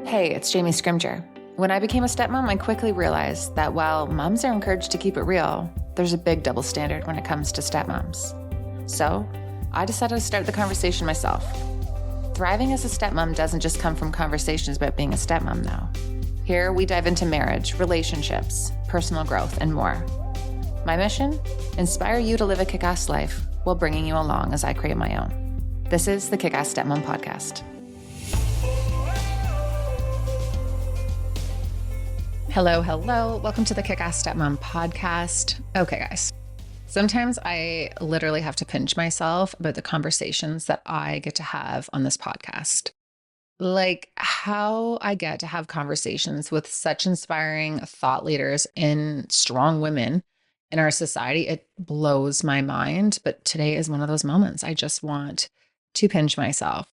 Hey, it's Jamie Scrimger. When I became a stepmom, I quickly realized that while moms are encouraged to keep it real, there's a big double standard when it comes to stepmoms. So I decided to start the conversation myself. Thriving as a stepmom doesn't just come from conversations about being a stepmom, though. Here we dive into marriage, relationships, personal growth, and more. My mission? Inspire you to live a kick-ass life while bringing you along as I create my own. This is the Kick-Ass Stepmom Podcast. Hello. Welcome to the Kick-Ass Stepmom Podcast. Okay, guys. Sometimes I literally have to pinch myself about the conversations that I get to have on this podcast. Like how I get to have conversations with such inspiring thought leaders and strong women in our society, it blows my mind. But today is one of those moments. I just want to pinch myself.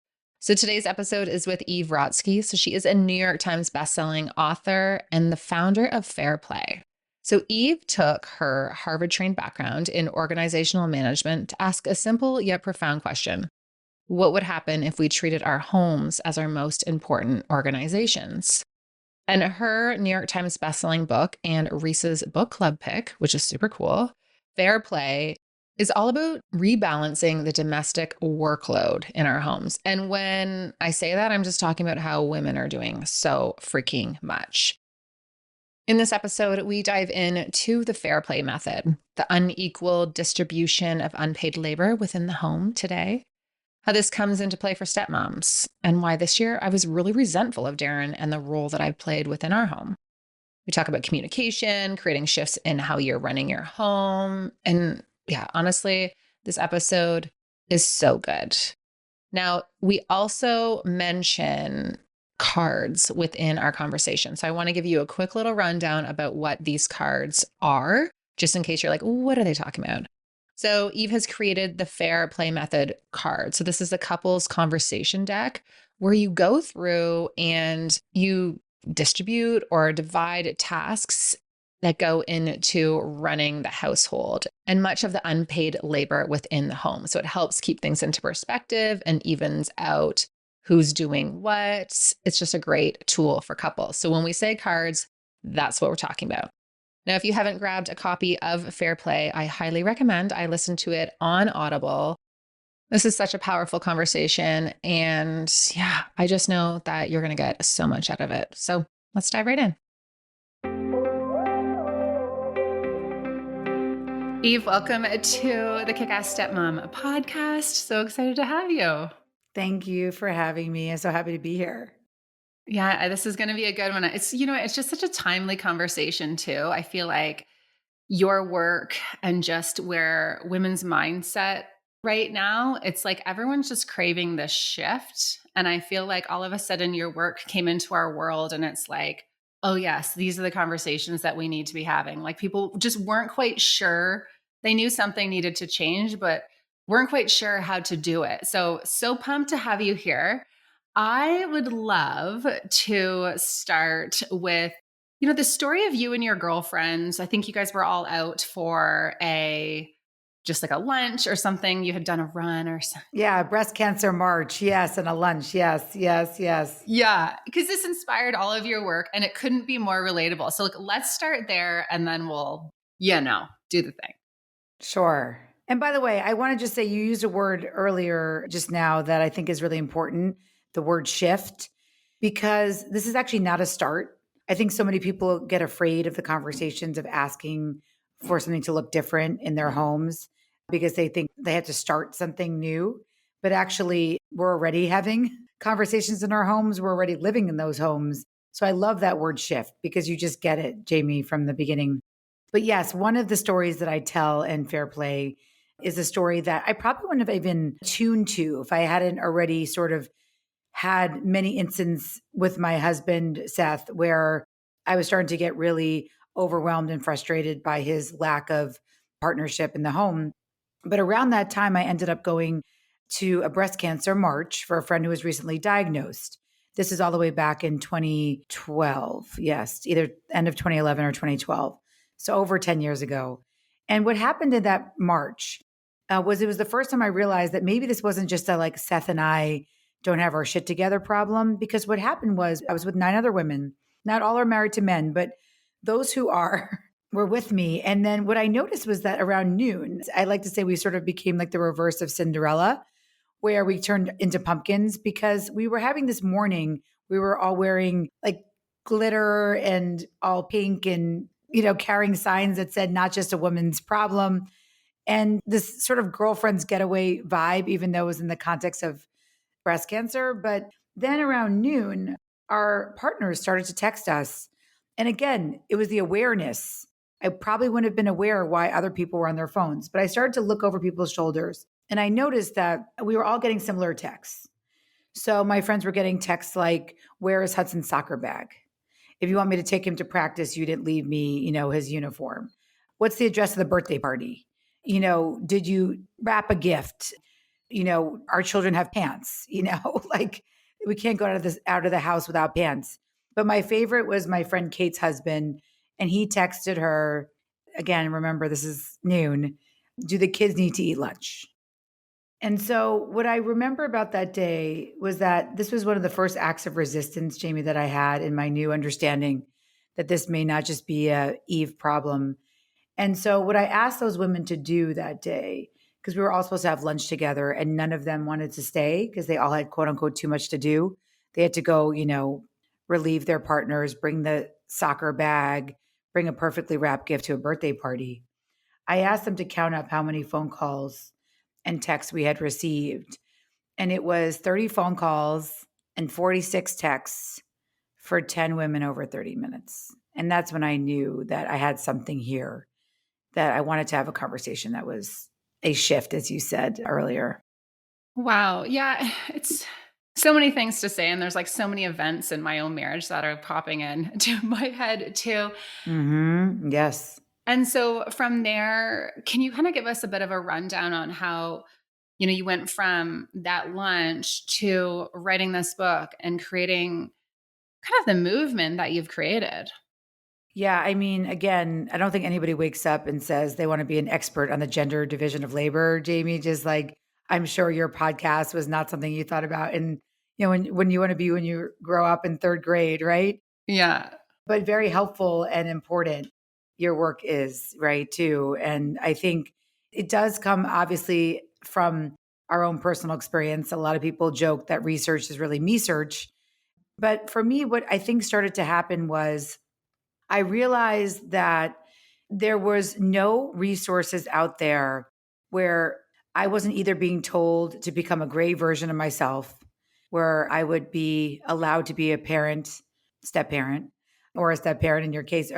So today's episode is with Eve Rodsky. So she is a New York Times bestselling author and the founder of Fair Play. So Eve took her Harvard-trained background in organizational management to ask a simple yet profound question. What would happen if we treated our homes as our most important organizations? And her New York Times bestselling book and Reese's book club pick, which is super cool, Fair Play, is all about rebalancing the domestic workload in our homes. And when I say that, I'm just talking about how women are doing so freaking much. In this episode, we dive into the Fair Play method, the unequal distribution of unpaid labor within the home today, how this comes into play for stepmoms, and why this year I was really resentful of Darren and the role that I've played within our home. We talk about communication, creating shifts in how you're running your home, and yeah, honestly, this episode is so good. Now, we also mention cards within our conversation. So I want to give you a quick little rundown about what these cards are, just in case you're like, what are they talking about? So Eve has created the Fair Play Method card. So this is a couples conversation deck where you go through and you distribute or divide tasks that go into running the household and much of the unpaid labor within the home. So it helps keep things into perspective and evens out who's doing what. It's just a great tool for couples. So when we say cards, that's what we're talking about. Now, if you haven't grabbed a copy of Fair Play, I highly recommend I listen to it on Audible. This is such a powerful conversation. And yeah, I just know that you're going to get so much out of it. So let's dive right in. Eve, welcome to the Kick-Ass Stepmom Podcast. So excited to have you. Thank you for having me. I'm so happy to be here. Yeah, this is going to be a good one. It's just such a timely conversation too. I feel like your work and just where women's mindset right now, it's like everyone's just craving this shift. And I feel like all of a sudden your work came into our world and it's like, oh yes, these are the conversations that we need to be having. Like people just weren't quite sure. They knew something needed to change, but weren't quite sure how to do it. So pumped to have you here. I would love to start with the story of you and your girlfriends. I think you guys were all out for just like a lunch or something. You had done a run or something. Yeah, breast cancer march. Yes, and a lunch. Yes. Yeah, because this inspired all of your work and it couldn't be more relatable. So let's start there and then we'll, do the thing. Sure. And by the way, I want to just say you used a word earlier just now that I think is really important, the word shift, because this is actually not a start. I think so many people get afraid of the conversations of asking for something to look different in their homes because they think they have to start something new. But actually, we're already having conversations in our homes. We're already living in those homes. So I love that word shift because you just get it, Jamie, from the beginning. But yes, one of the stories that I tell in Fair Play is a story that I probably wouldn't have even tuned to if I hadn't already sort of had many instances with my husband, Seth, where I was starting to get really overwhelmed and frustrated by his lack of partnership in the home. But around that time, I ended up going to a breast cancer march for a friend who was recently diagnosed. This is all the way back in 2012. Yes, either end of 2011 or 2012. So over 10 years ago. And what happened in that march was it was the first time I realized that maybe this wasn't just a like Seth and I don't have our shit together problem. Because what happened was I was with 9 other women. Not all are married to men, but those who are were with me. And then what I noticed was that around noon, I like to say we sort of became like the reverse of Cinderella, where we turned into pumpkins because we were having this morning. We were all wearing like glitter and all pink and, carrying signs that said not just a woman's problem. And this sort of girlfriend's getaway vibe, even though it was in the context of breast cancer. But then around noon, our partners started to text us. And again, it was the awareness. I probably wouldn't have been aware why other people were on their phones, but I started to look over people's shoulders and I noticed that we were all getting similar texts. So my friends were getting texts like, "Where is Hudson's soccer bag? If you want me to take him to practice, you didn't leave me, his uniform. What's the address of the birthday party? Did you wrap a gift? Our children have pants, like we can't go out of the house without pants." But my favorite was my friend Kate's husband, and he texted her again. Remember, this is noon. "Do the kids need to eat lunch?" And so, what I remember about that day was that this was one of the first acts of resistance, Jamie, that I had in my new understanding that this may not just be a Eve problem. And so, what I asked those women to do that day, because we were all supposed to have lunch together and none of them wanted to stay because they all had quote unquote too much to do. They had to go, relieve their partners, bring the soccer bag, bring a perfectly wrapped gift to a birthday party. I asked them to count up how many phone calls and texts we had received. And it was 30 phone calls and 46 texts for 10 women over 30 minutes. And that's when I knew that I had something here, that I wanted to have a conversation that was a shift, as you said earlier. Wow. Yeah. It's so many things to say. And there's like so many events in my own marriage that are popping in to my head too. Yes. And so from there, can you kind of give us a bit of a rundown on how, you went from that lunch to writing this book and creating kind of the movement that you've created? Yeah. I mean, again, I don't think anybody wakes up and says they want to be an expert on the gender division of labor, Jamie. Just like I'm sure your podcast was not something you thought about. And, when you want to be when you grow up in third grade, right? Yeah. But very helpful and important. Your work is, right, too. And I think it does come obviously from our own personal experience. A lot of people joke that research is really me search. But for me, what I think started to happen was I realized that there was no resources out there where I wasn't either being told to become a gray version of myself, where I would be allowed to be a parent, step parent, or a step parent in your case,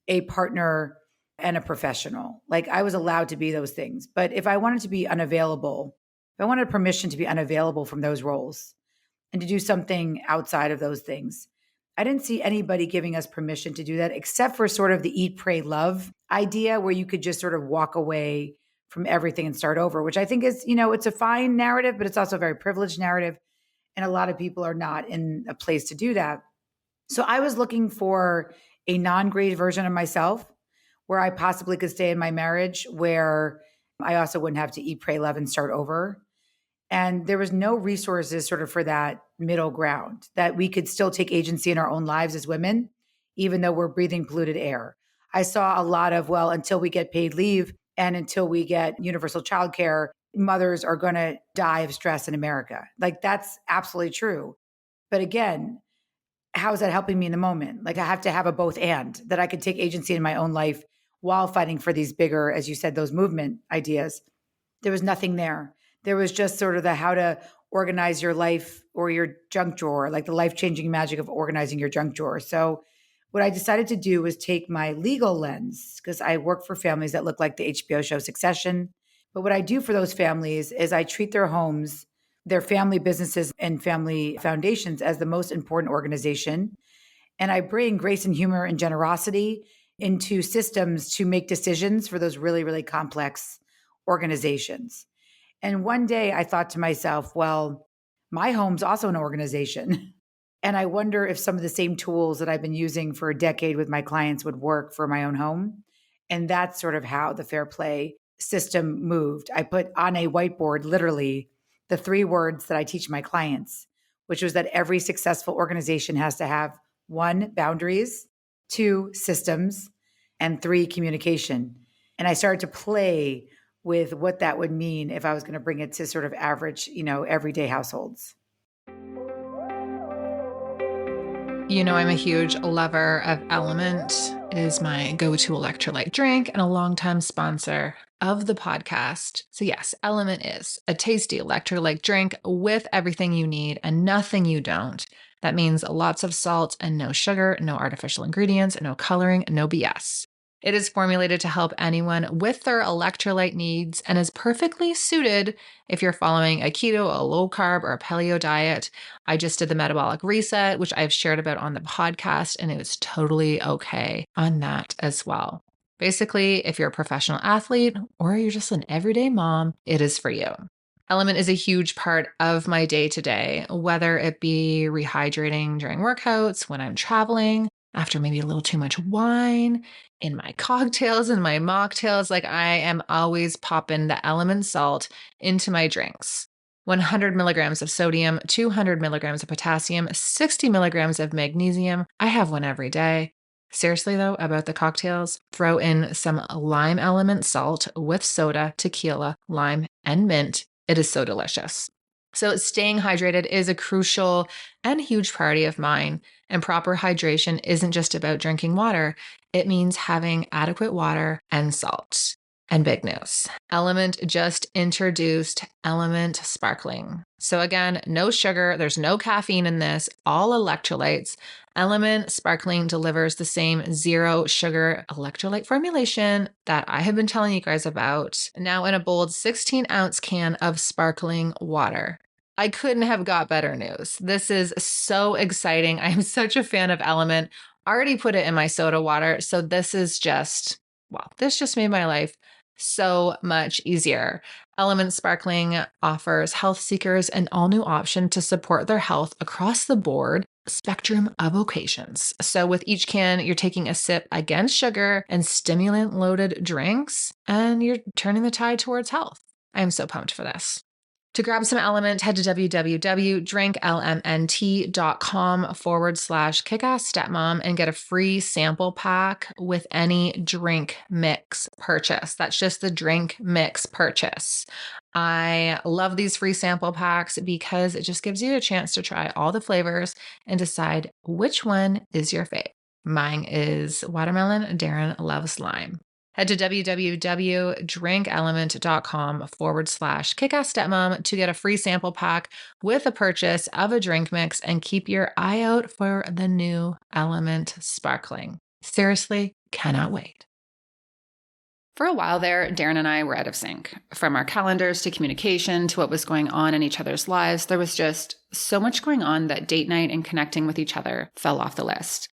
a partner and a professional. Like I was allowed to be those things. But if I wanted to be unavailable, if I wanted permission to be unavailable from those roles and to do something outside of those things, I didn't see anybody giving us permission to do that except for sort of the eat, pray, love idea where you could just sort of walk away from everything and start over, which I think is, it's a fine narrative, but it's also a very privileged narrative. And a lot of people are not in a place to do that. So I was looking for a non-grade version of myself where I possibly could stay in my marriage, where I also wouldn't have to eat, pray, love, and start over. And there was no resources sort of for that middle ground, that we could still take agency in our own lives as women, even though we're breathing polluted air. I saw a lot of, well, until we get paid leave and until we get universal childcare, mothers are going to die of stress in America. Like that's absolutely true. But again, how is that helping me in the moment? Like I have to have a both and, that I could take agency in my own life while fighting for these bigger, as you said, those movement ideas. There was nothing there. There was just sort of the how to organize your life or your junk drawer, like the life-changing magic of organizing your junk drawer. So what I decided to do was take my legal lens, because I work for families that look like the HBO show Succession. But what I do for those families is I treat their homes, their family businesses and family foundations as the most important organization. And I bring grace and humor and generosity into systems to make decisions for those really, really complex organizations. And one day I thought to myself, well, my home's also an organization. And I wonder if some of the same tools that I've been using for a decade with my clients would work for my own home. And that's sort of how the Fair Play system moved. I put on a whiteboard, literally, the 3 words that I teach my clients, which was that every successful organization has to have 1, boundaries, 2, systems, and 3, communication. And I started to play with what that would mean if I was going to bring it to sort of average, everyday households. I'm a huge lover of Element. It is my go-to electrolyte drink and a longtime sponsor of the podcast. So yes, Element is a tasty electrolyte drink with everything you need and nothing you don't. That means lots of salt and no sugar, no artificial ingredients, no coloring, no BS. It is formulated to help anyone with their electrolyte needs and is perfectly suited if you're following a keto, a low carb, or a paleo diet. I just did the metabolic reset, which I've shared about on the podcast, and it was totally okay on that as well. Basically, if you're a professional athlete or you're just an everyday mom, it is for you. Element is a huge part of my day-to-day, whether it be rehydrating during workouts, when I'm traveling, after maybe a little too much wine, in my cocktails and my mocktails. Like, I am always popping the Element salt into my drinks. 100 milligrams of sodium, 200 milligrams of potassium, 60 milligrams of magnesium. I have one every day. Seriously though, about the cocktails, throw in some lime Element salt with soda, tequila, lime, and mint. It is so delicious. So staying hydrated is a crucial and huge priority of mine. And proper hydration isn't just about drinking water. It means having adequate water and salt. And big news, Element just introduced Element Sparkling. So again, no sugar, there's no caffeine in this, all electrolytes. Element Sparkling delivers the same 0 sugar electrolyte formulation that I have been telling you guys about, now in a bold 16-ounce can of sparkling water. I couldn't have got better news. This is so exciting. I'm such a fan of Element. Already put it in my soda water. So this just made my life so much easier. Element Sparkling offers health seekers an all-new option to support their health across the board spectrum of occasions. So with each can, you're taking a sip against sugar and stimulant-loaded drinks, and you're turning the tide towards health. I am so pumped for this. To grab some Element, head to www.drinklmnt.com/kickassstepmom and get a free sample pack with any drink mix purchase. That's just the drink mix purchase. I love these free sample packs because it just gives you a chance to try all the flavors and decide which one is your fave. Mine is watermelon. Darren loves lime. Head to www.drinkelement.com/kickassstepmom to get a free sample pack with a purchase of a drink mix and keep your eye out for the new Element Sparkling. Seriously, cannot wait. For a while there, Darren and I were out of sync. From our calendars to communication to what was going on in each other's lives, there was just so much going on that date night and connecting with each other fell off the list.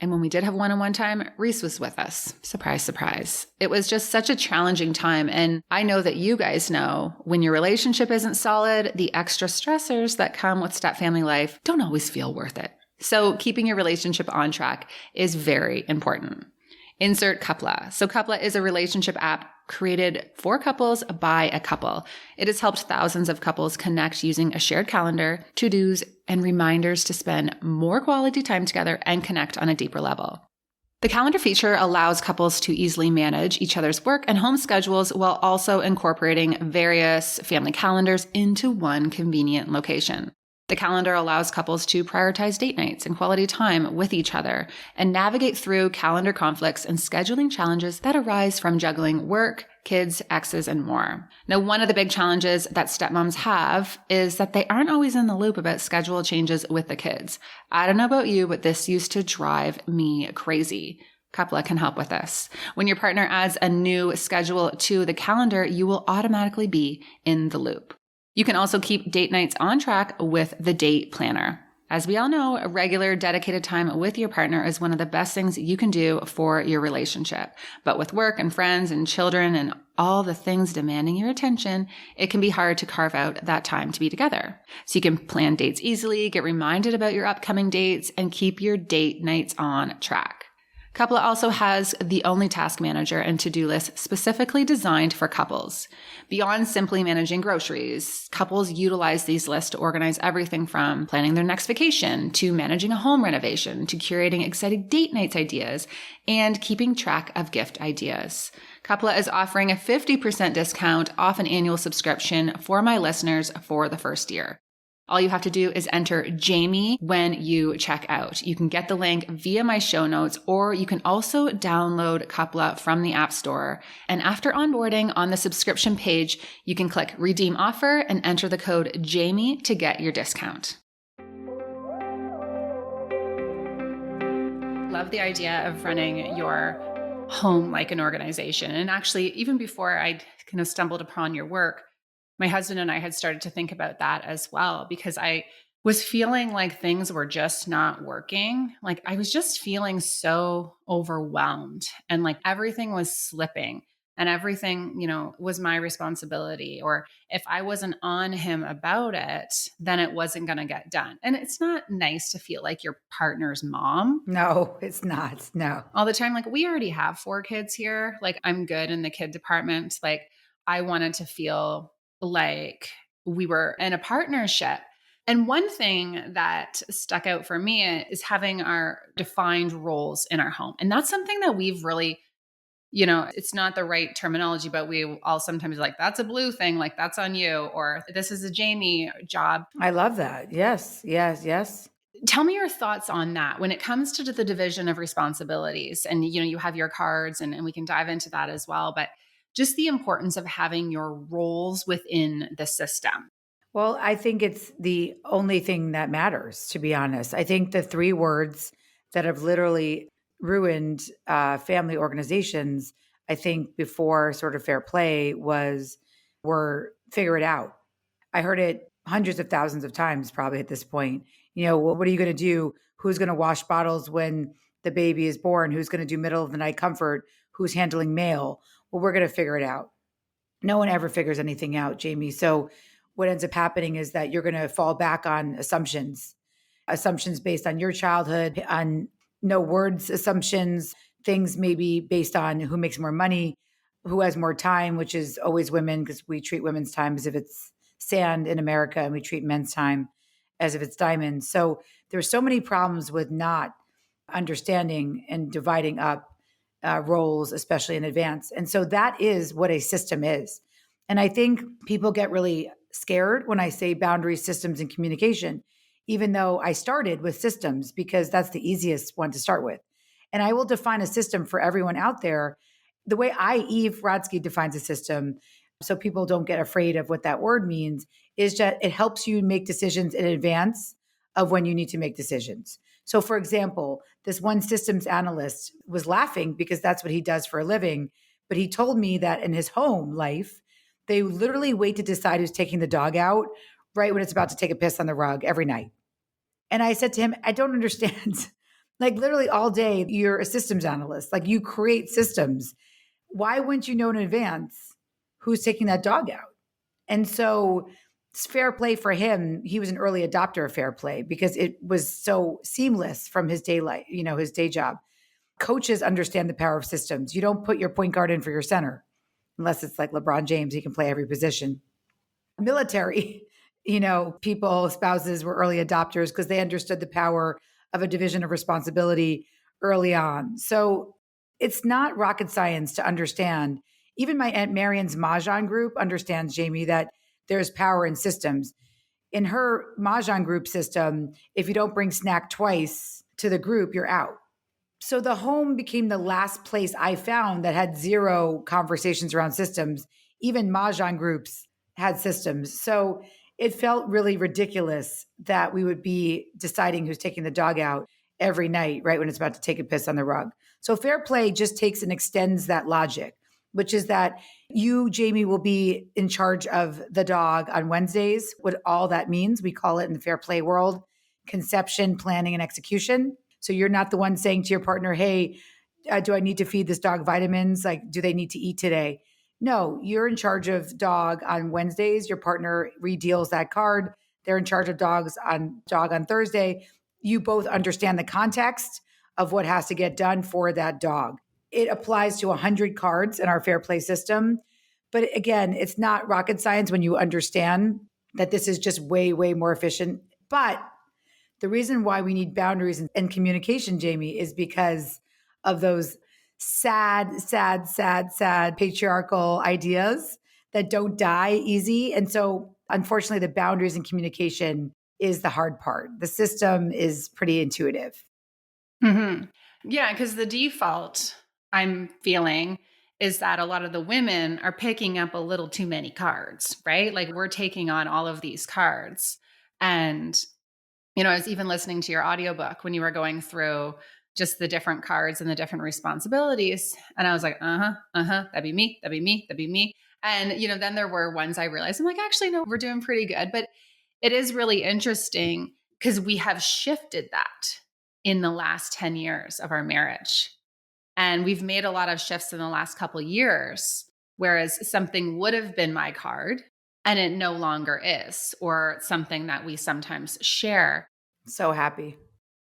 And when we did have one-on-one time, Reese was with us. Surprise, surprise. It was just such a challenging time. And I know that you guys know when your relationship isn't solid, the extra stressors that come with step family life don't always feel worth it. So keeping your relationship on track is very important. Insert Coupla. So Coupla is a relationship app created for couples by a couple. It has helped thousands of couples connect using a shared calendar, to-dos, and reminders to spend more quality time together and connect on a deeper level. The calendar feature allows couples to easily manage each other's work and home schedules while also incorporating various family calendars into one convenient location. The calendar allows couples to prioritize date nights and quality time with each other and navigate through calendar conflicts and scheduling challenges that arise from juggling work, kids, exes, and more. Now, one of the big challenges that stepmoms have is that they aren't always in the loop about schedule changes with the kids. I don't know about you, but this used to drive me crazy. Coupla can help with this. When your partner adds a new schedule to the calendar, you will automatically be in the loop. You can also keep date nights on track with the date planner. As we all know, a regular dedicated time with your partner is one of the best things you can do for your relationship. But with work and friends and children and all the things demanding your attention, it can be hard to carve out that time to be together. So you can plan dates easily, get reminded about your upcoming dates, and keep your date nights on track. Coupla also has the only task manager and to-do list specifically designed for couples. Beyond simply managing groceries, couples utilize these lists to organize everything from planning their next vacation to managing a home renovation to curating exciting date nights ideas and keeping track of gift ideas. Coupla is offering a 50% discount off an annual subscription for my listeners for the first year. All you have to do is enter Jamie when you check out. You can get the link via my show notes, or you can also download Coupla from the App Store. And after onboarding on the subscription page, you can click Redeem Offer and enter the code Jamie to get your discount. Love the idea of running your home like an organization. And actually, even before I kind of stumbled upon your work, my husband and I had started to think about that as well, because I was feeling like things were just not working. Like I was just feeling so overwhelmed and like everything was slipping and everything, was my responsibility. Or if I wasn't on him about it, then it wasn't going to get done. And it's not nice to feel like your partner's mom. No, it's not. No. All the time. Like we already have 4 kids here. Like I'm good in the kid department. Like I wanted to feel like we were in a partnership. And one thing that stuck out for me is having our defined roles in our home. And that's something that we've really, it's not the right terminology, but we all sometimes like, that's a Blue thing, like that's on you, or this is a Jamie job. I love that. Yes, yes, yes. Tell me your thoughts on that when it comes to the division of responsibilities. And, you have your cards and we can dive into that as well. But just the importance of having your roles within the system. Well, I think it's the only thing that matters, to be honest. I think the 3 words that have literally ruined family organizations, I think before sort of fair play were figure it out. I heard it hundreds of thousands of times probably at this point. What are you going to do? Who's going to wash bottles when the baby is born? Who's going to do middle of the night comfort? Who's handling mail? Well, we're going to figure it out. No one ever figures anything out, Jamie. So what ends up happening is that you're going to fall back on assumptions based on your childhood, on no words assumptions, things maybe based on who makes more money, who has more time, which is always women, because we treat women's time as if it's sand in America and we treat men's time as if it's diamonds. So there's so many problems with not understanding and dividing up roles, especially in advance. And so that is what a system is. And I think people get really scared when I say boundaries, systems, and communication, even though I started with systems because that's the easiest one to start with. And I will define a system for everyone out there the way Eve Rodsky defines a system, so people don't get afraid of what that word means, is that it helps you make decisions in advance of when you need to make decisions. So for example, this one systems analyst was laughing because that's what he does for a living. But he told me that in his home life, they literally wait to decide who's taking the dog out right when it's about to take a piss on the rug every night. And I said to him, I don't understand. Like literally all day, you're a systems analyst. Like you create systems. Why wouldn't you know in advance who's taking that dog out? And so it's fair play for him. He was an early adopter of fair play because it was so seamless from his daylight, his day job. Coaches understand the power of systems. You don't put your point guard in for your center, unless it's like LeBron James, he can play every position. Military, people, spouses were early adopters because they understood the power of a division of responsibility early on. So it's not rocket science to understand. Even my Aunt Marion's Mahjong group understands, Jamie, that there's power in systems. In her Mahjong group system, if you don't bring snack twice to the group, you're out. So the home became the last place I found that had 0 conversations around systems. Even Mahjong groups had systems. So it felt really ridiculous that we would be deciding who's taking the dog out every night, right when it's about to take a piss on the rug. So fair play just takes and extends that logic, which is that you, Jamie, will be in charge of the dog on Wednesdays. What all that means, we call it in the fair play world, conception, planning, and execution. So you're not the one saying to your partner, hey, do I need to feed this dog vitamins? Like, do they need to eat today? No, you're in charge of dog on Wednesdays. Your partner redeals that card. They're in charge of dog on Thursday. You both understand the context of what has to get done for that dog. It applies to 100 cards in our fair play system. But again, it's not rocket science when you understand that this is just way, way more efficient. But the reason why we need boundaries and communication, Jamie, is because of those sad patriarchal ideas that don't die easy. And so, unfortunately, the boundaries and communication is the hard part. The system is pretty intuitive. Mm-hmm. Yeah, because the default I'm feeling is that a lot of the women are picking up a little too many cards, right? Like we're taking on all of these cards. And, I was even listening to your audiobook when you were going through just the different cards and the different responsibilities. And I was like, that'd be me, that'd be me, that'd be me. And, then there were ones I realized I'm like, actually, no, we're doing pretty good. But it is really interesting because we have shifted that in the last 10 years of our marriage. And we've made a lot of shifts in the last couple of years, whereas something would have been my card and it no longer is, or something that we sometimes share. So happy.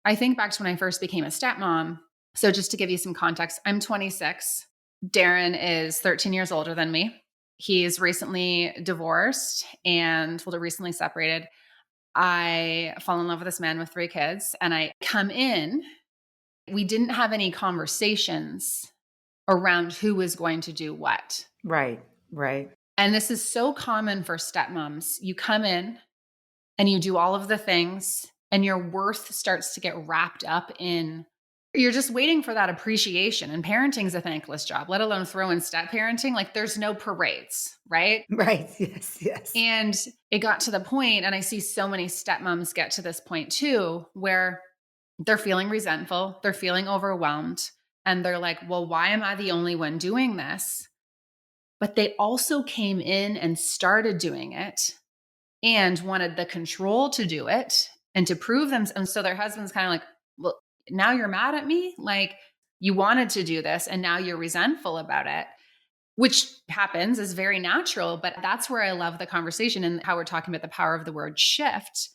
I think back to when I first became a stepmom. So just to give you some context, I'm 26. Darren is 13 years older than me. He's recently divorced and recently separated. I fall in love with this man with 3 kids and I come in. We didn't have any conversations around who was going to do what. Right. And this is so common for stepmoms. You come in and you do all of the things and your worth starts to get wrapped up in, you're just waiting for that appreciation. And parenting is a thankless job, let alone throw in step parenting. Like there's no parades, right? Right. Yes. And it got to the point, and I see so many stepmoms get to this point too, where they're feeling resentful, they're feeling overwhelmed, and they're like, well, why am I the only one doing this? But they also came in and started doing it and wanted the control to do it and to prove them. And so their husband's kind of like, well, now you're mad at me? Like you wanted to do this and now you're resentful about it, which happens, is very natural. But that's where I love the conversation and how we're talking about the power of the word shift.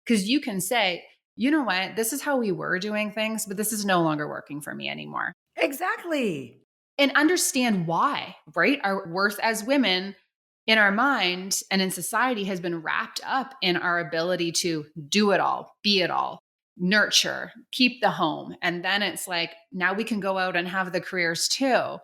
Because you can say, you know what, this is how we were doing things, but this is no longer working for me anymore. Exactly. And understand why, right? Our worth as women in our mind and in society has been wrapped up in our ability to do it all, be it all, nurture, keep the home. And then it's like, now we can go out and have the careers too.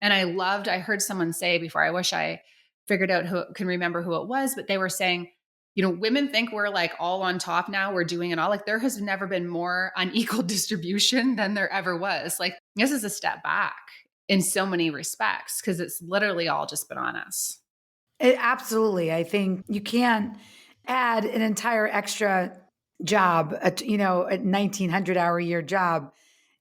And I heard someone say before, I wish I figured out who can remember who it was, but they were saying, women think we're like all on top now, we're doing it all. Like there has never been more unequal distribution than there ever was. Like this is a step back in so many respects because it's literally all just been on us. Absolutely. I think you can't add an entire extra job, a 1,900 hour a year job,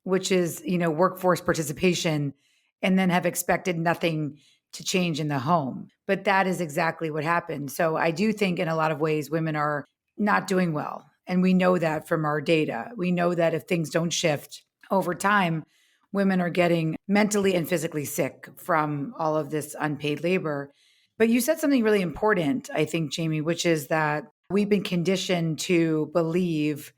which is, workforce participation, and then have expected nothing to change in the home. But that is exactly what happened. So I do think in a lot of ways, women are not doing well. And we know that from our data. We know that if things don't shift over time, women are getting mentally and physically sick from all of this unpaid labor. But you said something really important, I think, Jamie, which is that we've been conditioned to believe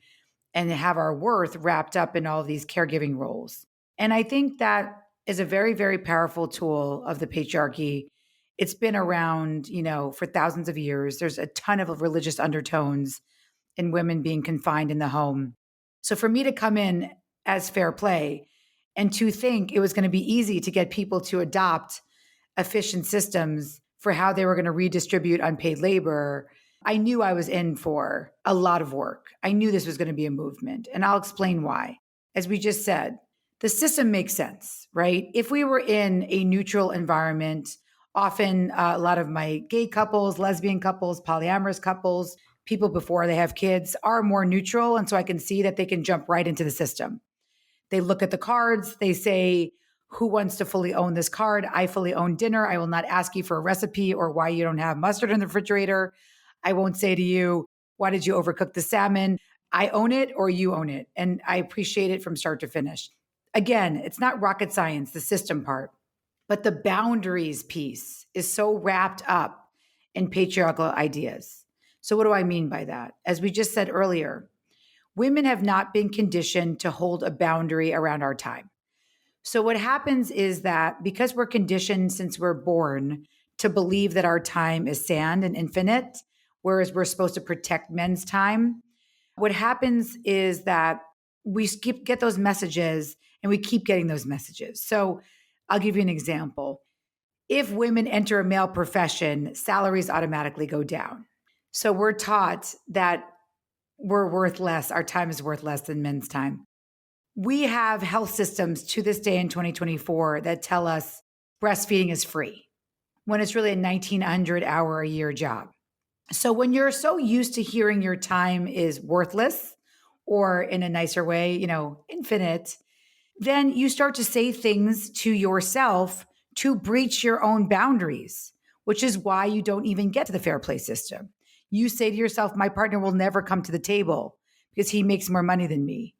and have our worth wrapped up in all these caregiving roles. And I think that is a very, very powerful tool of the patriarchy. It's been around, for thousands of years. There's a ton of religious undertones in women being confined in the home. So for me to come in as fair play and to think it was going to be easy to get people to adopt efficient systems for how they were going to redistribute unpaid labor, I knew I was in for a lot of work. I knew this was going to be a movement, and I'll explain why. As we just said, the system makes sense, right? If we were in a neutral environment, often a lot of my gay couples, lesbian couples, polyamorous couples, people before they have kids are more neutral. And so I can see that they can jump right into the system. They look at the cards, they say, who wants to fully own this card? I fully own dinner. I will not ask you for a recipe or why you don't have mustard in the refrigerator. I won't say to you, why did you overcook the salmon? I own it or you own it. And I appreciate it from start to finish. Again, it's not rocket science, the system part, but the boundaries piece is so wrapped up in patriarchal ideas. So what do I mean by that? As we just said earlier, women have not been conditioned to hold a boundary around our time. So what happens is that because we're conditioned since we're born to believe that our time is sand and infinite, whereas we're supposed to protect men's time, what happens is that we get those messages and we keep getting those messages. So I'll give you an example. If women enter a male profession, salaries automatically go down. So we're taught that we're worth less, our time is worth less than men's time. We have health systems to this day in 2024 that tell us breastfeeding is free when it's really a 1,900 hour a year job. So when you're so used to hearing your time is worthless, or in a nicer way, infinite, then you start to say things to yourself to breach your own boundaries, which is why you don't even get to the fair play system. You say to yourself, my partner will never come to the table because he makes more money than me,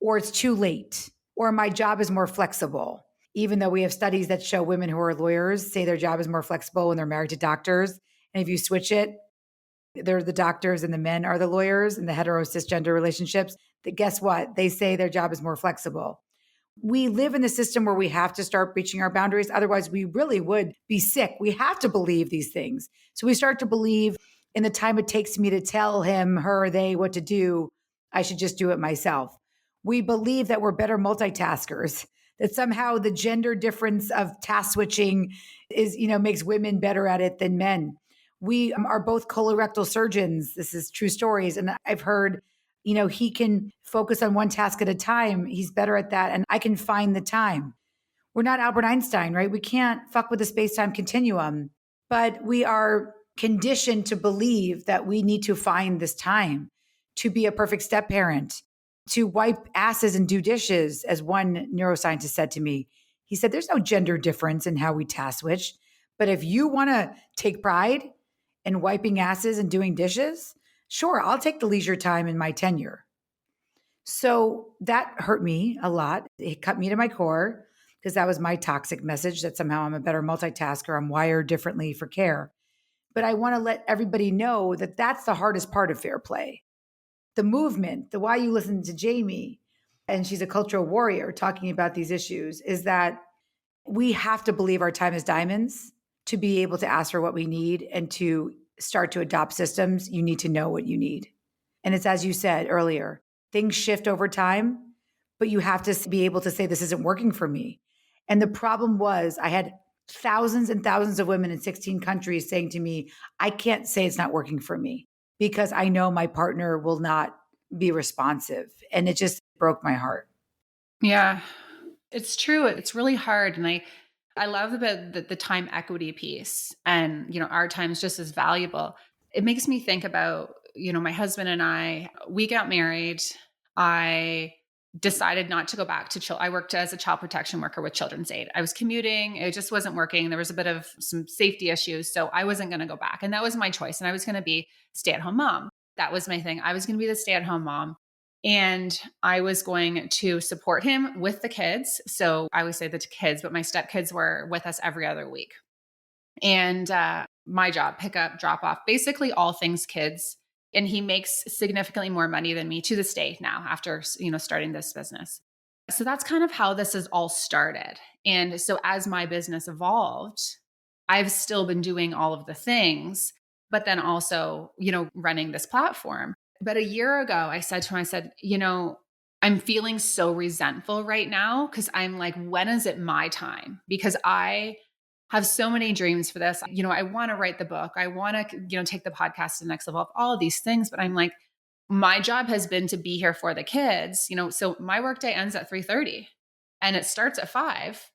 or it's too late, or my job is more flexible. Even though we have studies that show women who are lawyers say their job is more flexible when they're married to doctors. And if you switch it, they're the doctors and the men are the lawyers in the hetero cisgender relationships. That guess what? They say their job is more flexible. We live in a system where we have to start breaching our boundaries. Otherwise, we really would be sick. We have to believe these things. So we start to believe in the time it takes me to tell him, her, they what to do, I should just do it myself. We believe that we're better multitaskers, that somehow the gender difference of task switching is, makes women better at it than men. We are both colorectal surgeons. This is true stories. And I've heard, he can focus on one task at a time. He's better at that. And I can find the time. We're not Albert Einstein, right? We can't fuck with the space-time continuum, but we are conditioned to believe that we need to find this time to be a perfect step parent, to wipe asses and do dishes, as one neuroscientist said to me. He said, there's no gender difference in how we task switch. But if you want to take pride in wiping asses and doing dishes, sure, I'll take the leisure time in my tenure. So that hurt me a lot. It cut me to my core because that was my toxic message that somehow I'm a better multitasker. I'm wired differently for care. But I want to let everybody know that that's the hardest part of fair play. The movement, the why you listen to Jamie, and she's a cultural warrior talking about these issues, is that we have to believe our time is diamonds to be able to ask for what we need and to start to adopt systems. You need to know what you need. And it's as you said earlier, things shift over time, but you have to be able to say, this isn't working for me. And the problem was I had thousands and thousands of women in 16 countries saying to me, I can't say it's not working for me because I know my partner will not be responsive. And it just broke my heart. Yeah, it's true. It's really hard. And I love about the time equity piece, and, our time is just as valuable. It makes me think about, my husband and we got married. I decided not to go back to I worked as a child protection worker with Children's Aid. I was commuting. It just wasn't working. There was a bit of some safety issues. So I wasn't going to go back. And that was my choice. And I was going to be stay-at-home mom. That was my thing. I was going to be the stay-at-home mom. And I was going to support him with the kids. So I always say the kids, but my stepkids were with us every other week. And my job, pick up, drop off, basically all things kids. And he makes significantly more money than me to this day now after, starting this business. So that's kind of how this has all started. And so as my business evolved, I've still been doing all of the things, but then also, running this platform. But a year ago, I said to him, I'm feeling so resentful right now because I'm like, when is it my time? Because I have so many dreams for this. I want to write the book. I want to, take the podcast to the next level of all of these things. But I'm like, my job has been to be here for the kids, so my workday ends at 3:30 and it starts at 5.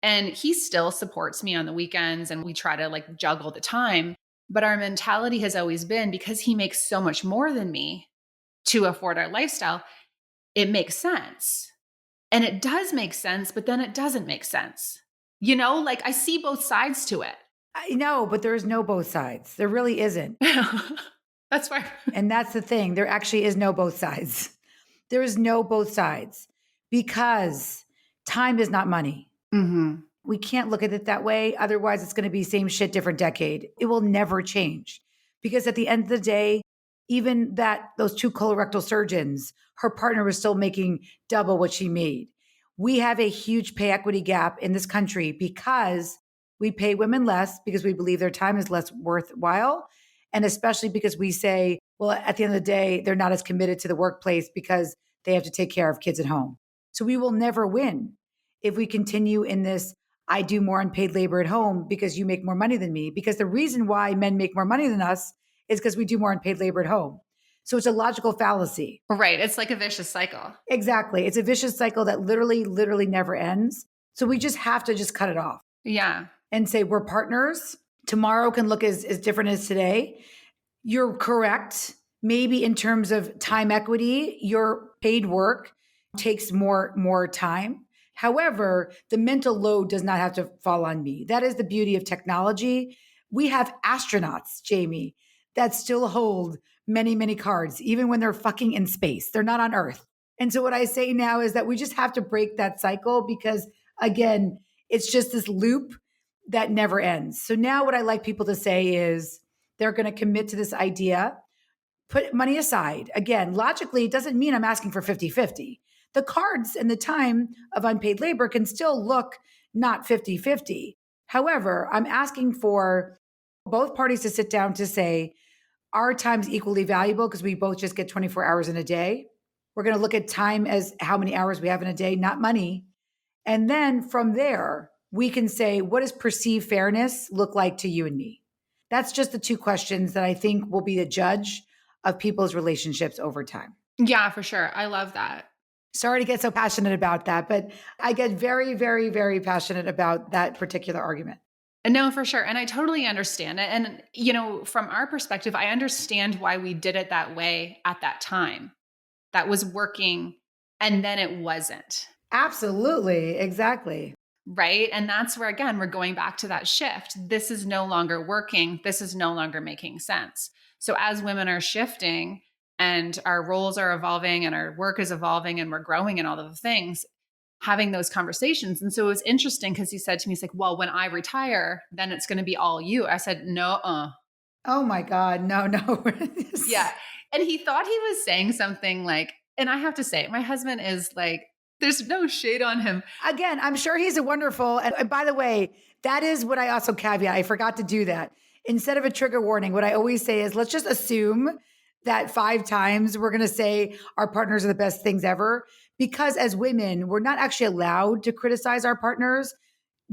And he still supports me on the weekends and we try to juggle the time. But our mentality has always been, because he makes so much more than me to afford our lifestyle, it makes sense. And it does make sense, but then it doesn't make sense. I see both sides to it. I know, but there's no both sides. There really isn't. That's right. And that's the thing. There actually is no both sides. There is no both sides because time is not money. Mm-hmm. We can't look at it that way. Otherwise, it's going to be same shit, different decade. It will never change because at the end of the day, even that those 2 colorectal surgeons, her partner was still making double what she made. We have a huge pay equity gap in this country because we pay women less because we believe their time is less worthwhile. And especially because we say, well, at the end of the day, they're not as committed to the workplace because they have to take care of kids at home. So we will never win if we continue in this, I do more unpaid labor at home because you make more money than me. Because the reason why men make more money than us is because we do more unpaid labor at home. So it's a logical fallacy. Right. It's like a vicious cycle. Exactly. It's a vicious cycle that literally never ends. So we just have to just cut it off. Yeah. And say we're partners. Tomorrow can look as different as today. You're correct. Maybe in terms of time equity, your paid work takes more time. However, the mental load does not have to fall on me. That is the beauty of technology. We have astronauts, Jamie, that still hold many cards, even when they're fucking in space. They're not on Earth. And so what I say now is that we just have to break that cycle because, again, it's just this loop that never ends. So now what I like people to say is they're going to commit to this idea, put money aside. Again, logically, it doesn't mean I'm asking for 50-50. The cards and the time of unpaid labor can still look not 50-50. However, I'm asking for both parties to sit down to say, our time's equally valuable because we both just get 24 hours in a day. We're going to look at time as how many hours we have in a day, not money. And then from there, we can say, what does perceived fairness look like to you and me? That's just the 2 questions that I think will be the judge of people's relationships over time. Yeah, for sure. I love that. Sorry to get so passionate about that, but I get very passionate about that particular argument. No, for sure. And I totally understand it. And, from our perspective, I understand why we did it that way at that time. That was working and then it wasn't. Absolutely. Exactly. Right. And that's where, again, we're going back to that shift. This is no longer working. This is no longer making sense. So as women are shifting and our roles are evolving and our work is evolving and we're growing and all of the things, having those conversations. And so it was interesting because he said to me, he's like, well, when I retire, then it's going to be all you. I said, no. Oh my God. No. Yeah. And he thought he was saying something like, and I have to say, my husband is like, there's no shade on him. Again, I'm sure he's a wonderful, and by the way, that is what I also caveat. I forgot to do that. Instead of a trigger warning, what I always say is, let's just assume that 5 times we're going to say our partners are the best things ever. Because as women, we're not actually allowed to criticize our partners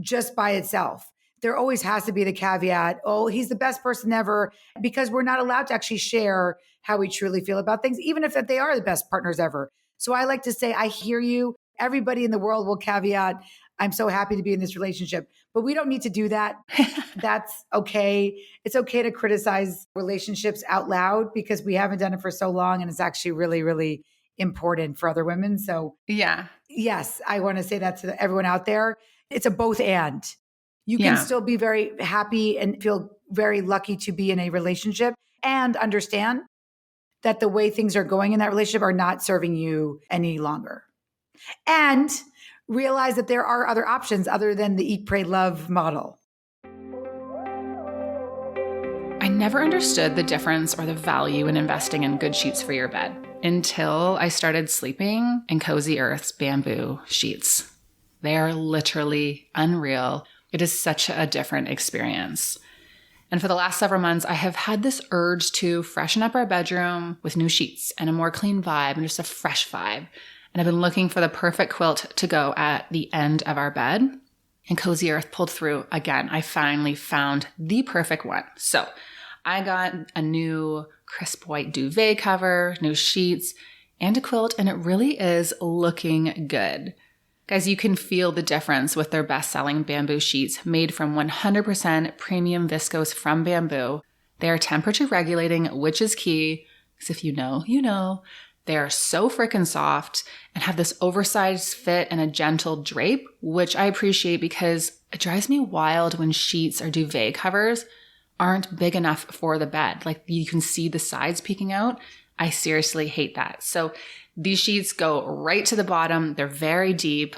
just by itself. There always has to be the caveat, oh, he's the best person ever, because we're not allowed to actually share how we truly feel about things, even if they are the best partners ever. So I like to say, I hear you. Everybody in the world will caveat, I'm so happy to be in this relationship, but we don't need to do that. That's okay. It's okay to criticize relationships out loud because we haven't done it for so long. And it's actually really important for other women. So yeah, yes, I want to say that to everyone out there. It's a both and. You can still be very happy and feel very lucky to be in a relationship and understand that the way things are going in that relationship are not serving you any longer. And realize that there are other options other than the eat, pray, love model. I never understood the difference or the value in investing in good sheets for your bed until I started sleeping in Cozy Earth's bamboo sheets. They are literally unreal. It is such a different experience. And for the last several months, I have had this urge to freshen up our bedroom with new sheets and a more clean vibe and just a fresh vibe. And I've been looking for the perfect quilt to go at the end of our bed. And Cozy Earth pulled through again. I finally found the perfect one. So I got a new crisp white duvet cover, new sheets, and a quilt, and it really is looking good. Guys, you can feel the difference with their best-selling bamboo sheets made from 100% premium viscose from bamboo. They are temperature regulating, which is key, because if you know, you know. They are so freaking soft and have this oversized fit and a gentle drape, which I appreciate because it drives me wild when sheets or duvet covers aren't big enough for the bed. Like you can see the sides peeking out. I seriously hate that. So these sheets go right to the bottom. They're very deep.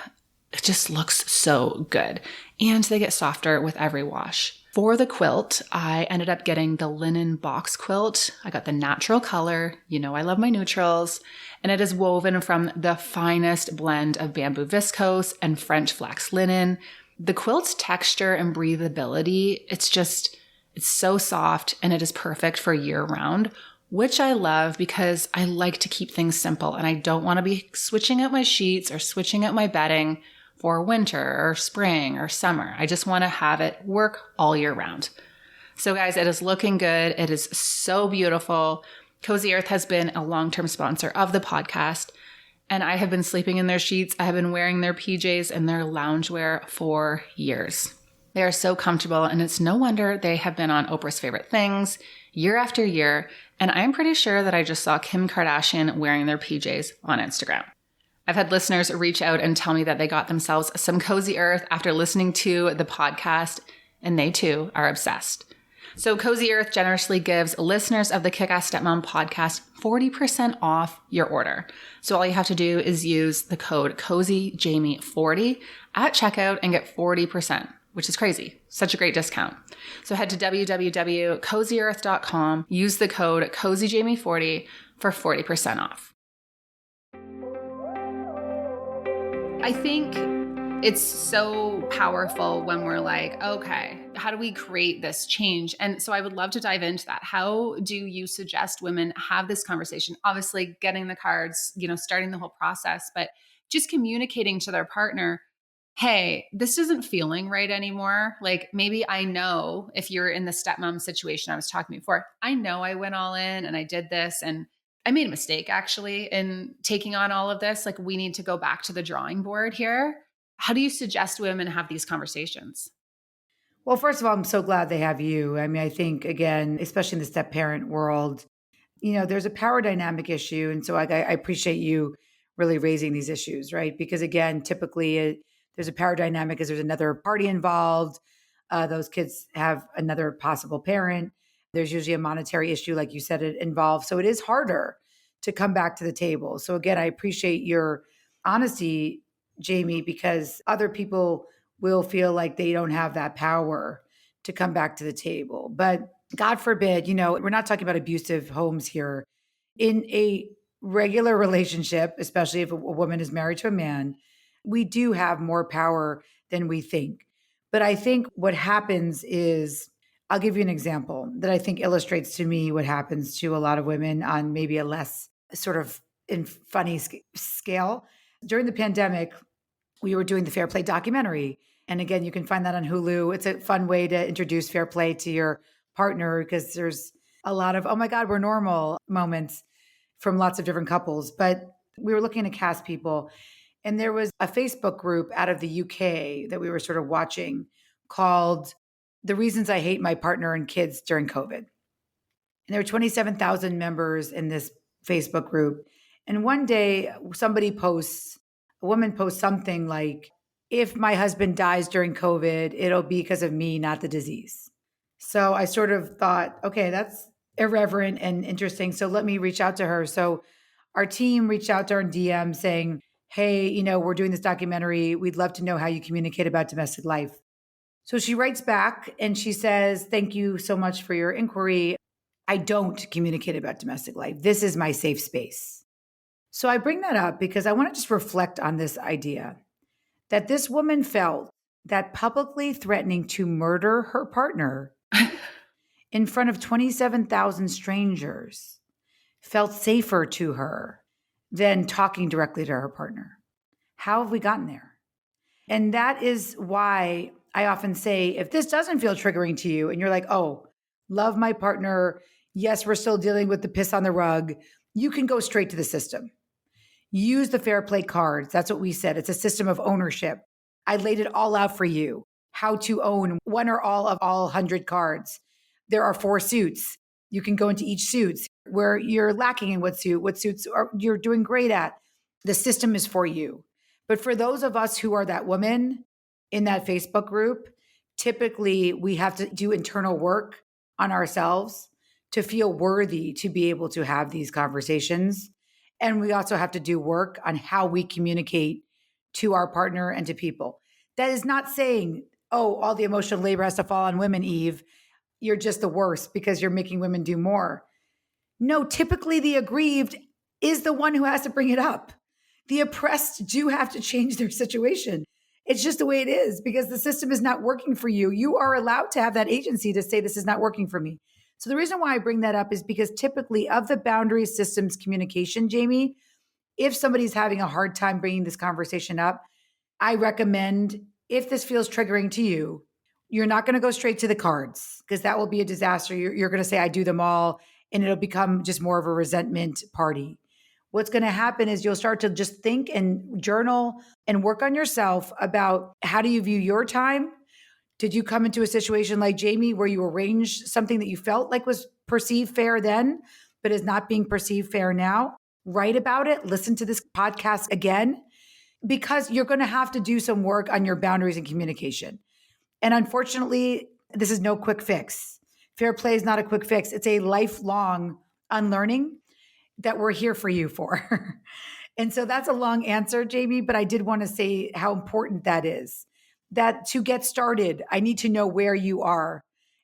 It just looks so good. And they get softer with every wash. For the quilt, I ended up getting the linen box quilt. I got the natural color. You know, I love my neutrals. And it is woven from the finest blend of bamboo viscose and French flax linen. The quilt's texture and breathability, it's so soft and it is perfect for year round, which I love because I like to keep things simple and I don't want to be switching out my sheets or switching out my bedding for winter or spring or summer. I just want to have it work all year round. So guys, it is looking good. It is so beautiful. Cozy Earth has been a long-term sponsor of the podcast, and I have been sleeping in their sheets. I have been wearing their PJs and their loungewear for years. They are so comfortable, and it's no wonder they have been on Oprah's Favorite Things year after year. And I'm pretty sure that I just saw Kim Kardashian wearing their PJs on Instagram. I've had listeners reach out and tell me that they got themselves some Cozy Earth after listening to the podcast, and they too are obsessed. So Cozy Earth generously gives listeners of the Kick-Ass Stepmom podcast 40% off your order. So all you have to do is use the code CozyJamie40 at checkout and get 40%, which is crazy. Such a great discount. So head to www.cozyearth.com, use the code CozyJamie40 for 40% off. I think it's so powerful when we're like, okay, how do we create this change? And so I would love to dive into that. How do you suggest women have this conversation? Obviously, getting the cards, starting the whole process, but just communicating to their partner, hey, this isn't feeling right anymore. Like maybe I know if you're in the stepmom situation I was talking before, I know I went all in and I did this and I made a mistake actually in taking on all of this. Like we need to go back to the drawing board here. How do you suggest women have these conversations? Well, first of all, I'm so glad they have you. I mean, I think, again, especially in the step parent world, there's a power dynamic issue. And so I appreciate you really raising these issues, right? Because again, typically there's a power dynamic because there's another party involved. Those kids have another possible parent. There's usually a monetary issue, like you said, it involved. So it is harder to come back to the table. So again, I appreciate your honesty, Jamie, because other people will feel like they don't have that power to come back to the table. But God forbid, we're not talking about abusive homes here. In a regular relationship, especially if a woman is married to a man, we do have more power than we think. But I think what happens is, I'll give you an example that I think illustrates to me what happens to a lot of women on maybe a less sort of in funny scale. During the pandemic, we were doing the Fair Play documentary. And again, you can find that on Hulu. It's a fun way to introduce fair play to your partner because there's a lot of, oh my God, we're normal moments from lots of different couples. But we were looking to cast people. And there was a Facebook group out of the UK that we were sort of watching called The Reasons I Hate My Partner and Kids During COVID. And there were 27,000 members in this Facebook group. And one day a woman posts something like, if my husband dies during COVID, it'll be because of me, not the disease. So I sort of thought, okay, that's irreverent and interesting. So let me reach out to her. So our team reached out to her in DM saying, hey, we're doing this documentary. We'd love to know how you communicate about domestic life. So she writes back and she says, thank you so much for your inquiry. I don't communicate about domestic life. This is my safe space. So I bring that up because I want to just reflect on this idea that this woman felt that publicly threatening to murder her partner in front of 27,000 strangers felt safer to her than talking directly to her partner. How have we gotten there? And that is why I often say, if this doesn't feel triggering to you and you're like, oh, love my partner, yes, we're still dealing with the piss on the rug, you can go straight to the system. Use the Fair Play cards. That's what we said. It's a system of ownership. I laid it all out for you. How to own one or all of all 100 cards. There are 4 suits. You can go into each suit where you're lacking in what suits you're doing great at. The system is for you. But for those of us who are that woman in that Facebook group, typically we have to do internal work on ourselves to feel worthy to be able to have these conversations. And we also have to do work on how we communicate to our partner and to people. That is not saying oh, all the emotional labor has to fall on women, Eve. You're just the worst because you're making women do more. No, typically the aggrieved is the one who has to bring it up. The oppressed do have to change their situation. It's just the way it is because the system is not working for you. You are allowed to have that agency to say, this is not working for me. So the reason why I bring that up is because typically of the boundary systems communication, Jamie, if somebody's having a hard time bringing this conversation up, I recommend, if this feels triggering to you, you're not going to go straight to the cards because that will be a disaster. You're going to say, I do them all, and it'll become just more of a resentment party. What's going to happen is you'll start to just think and journal and work on yourself about, how do you view your time? Did you come into a situation like Jamie where you arranged something that you felt like was perceived fair then, but is not being perceived fair now? Write about it. Listen to this podcast again, because you're going to have to do some work on your boundaries and communication. And unfortunately, this is no quick fix. Fair play is not a quick fix. It's a lifelong unlearning that we're here for you for. And so that's a long answer, Jamie, but I did want to say how important that is. That to get started, I need to know where you are.